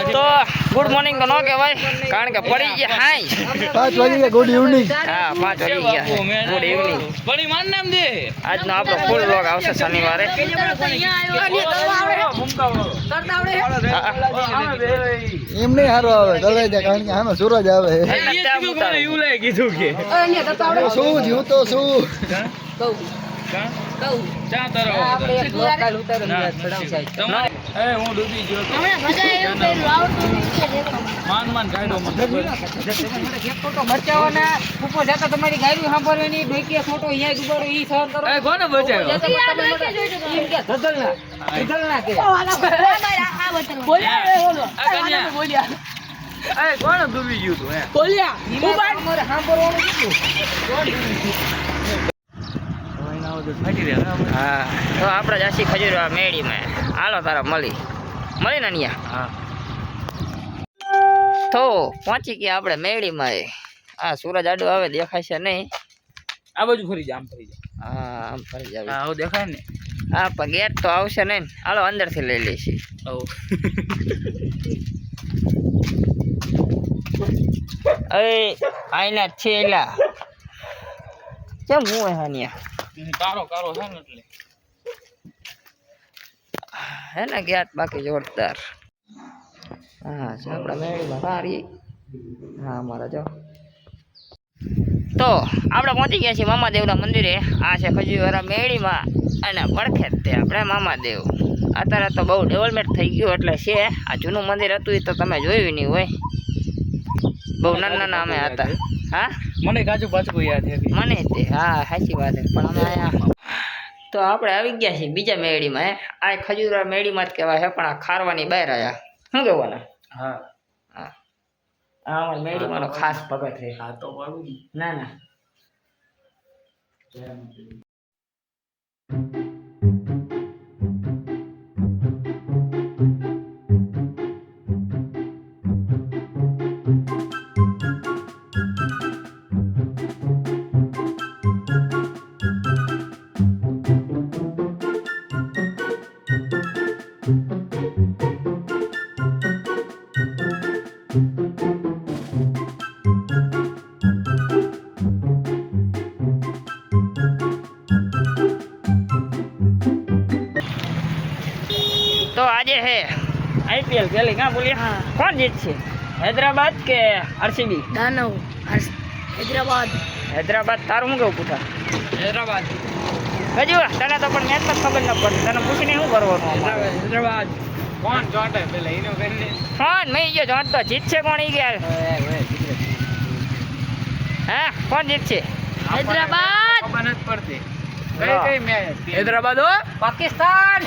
તો good morning તો ન કહેવાય કારણ કે પડી ગયા હાઈ 5 વાગી ગયા. Good evening. હા 5 વાગી ગયા ગુડ ઇવનિંગ. બડી માન નામ દે આજનો આપણો ફૂલ વ્લોગ આવશે શનિવારે. એમ નહીં સારો આવે દલાઈ દે કારણ કે આમાં સૂરજ આવે. એવું લાગે કીધું કે શું જીવ તો શું ચા તારો એ હું ડૂબી ગયો માન માન ગાડો મરચાઓના ઉપર જતા તમારી ગાડી સાંભળવાની ડોકી ફોટો અહીંયા ગુબાડો ઈ સહન કરો. એ કોને બચાવ્યો એમ કે ધધલના કે એ કોણ ડૂબી ગયું તું હે બોલ્યા તમારે સાંભળવાનું કીધું. હા તો આપણે જાસી ખજૂર મેળીમાં હાલો તારા મળી ને અહીંયા. હા તો પહોંચી ગયા આપણે મેળીમાં. આ સૂરજ આડો આવે દેખાય છે નહીં. આ બાજુ ફરી જા આમ ફરી જા હા આમ ફરી જાવ. હા હવે દેખાય ને હા પણ ગેટ તો આવશે નહીં. હાલો અંદરથી લઈ લઈશી. એ આઈના છે એલા કેમ હું હાનિયા કારો કારો છે ને એટલે હે ને ગેટ બાકી જોરદાર. હા છે આપણા મેળીમાં સારી. હા અમારા જો તો આપણે પહોંચી ગયા છીએ મામાદેવના મંદિરે. આ છે ખજૂરવાળા મેળીમાં અને પડખે જ તે આપણે મામાદેવ. અત્યારે તો બહુ ડેવલપમેન્ટ થઈ ગયું એટલે છે. આ જૂનું મંદિર હતું એ તો તમે જોયું નહીં હોય. બહુ નાના નાના અમે હતા. હા મને કાચું પાછું યાદ છે મને તે હા સાચી વાત છે પણ અમે અહીંયા તો આપણે આવી ગયા છીએ બીજા મેળીમાં. આ ખજૂરવાળા મેળીમાં જ કહેવાય છે પણ આ ખારવાની બહાર આવ્યા. શું કહેવાના? હા હા આ અમારા મેળીમાંનો ખાસ ભગત છે. હા તો વાળું ના ના તો આજે હે આઈપીએલ પેલી ક્યાં બોલીએ કોણ જીતશે હૈદરાબાદ કે આરસીબી? દાનવ હૈદરાબાદ. હૈદરાબાદ. તારું શું કેવું પૂછા? હૈદરાબાદ હજુ તને તો પણ મેચ જ ખબર ન પડતી. તને પૂછીને શું કરવાનું અમારે? હૈદરાબાદ કોણ ચોટે પેલા એનો કરીને કોણ મેં ગયો જોત તો જીતશે કોણ ઈ ગયા? હા કોણ જીતશે? હૈદરાબાદ. ખબર નથી પડતી કઈ કઈ મેચ હૈદરાબાદ હો પાકિસ્તાન.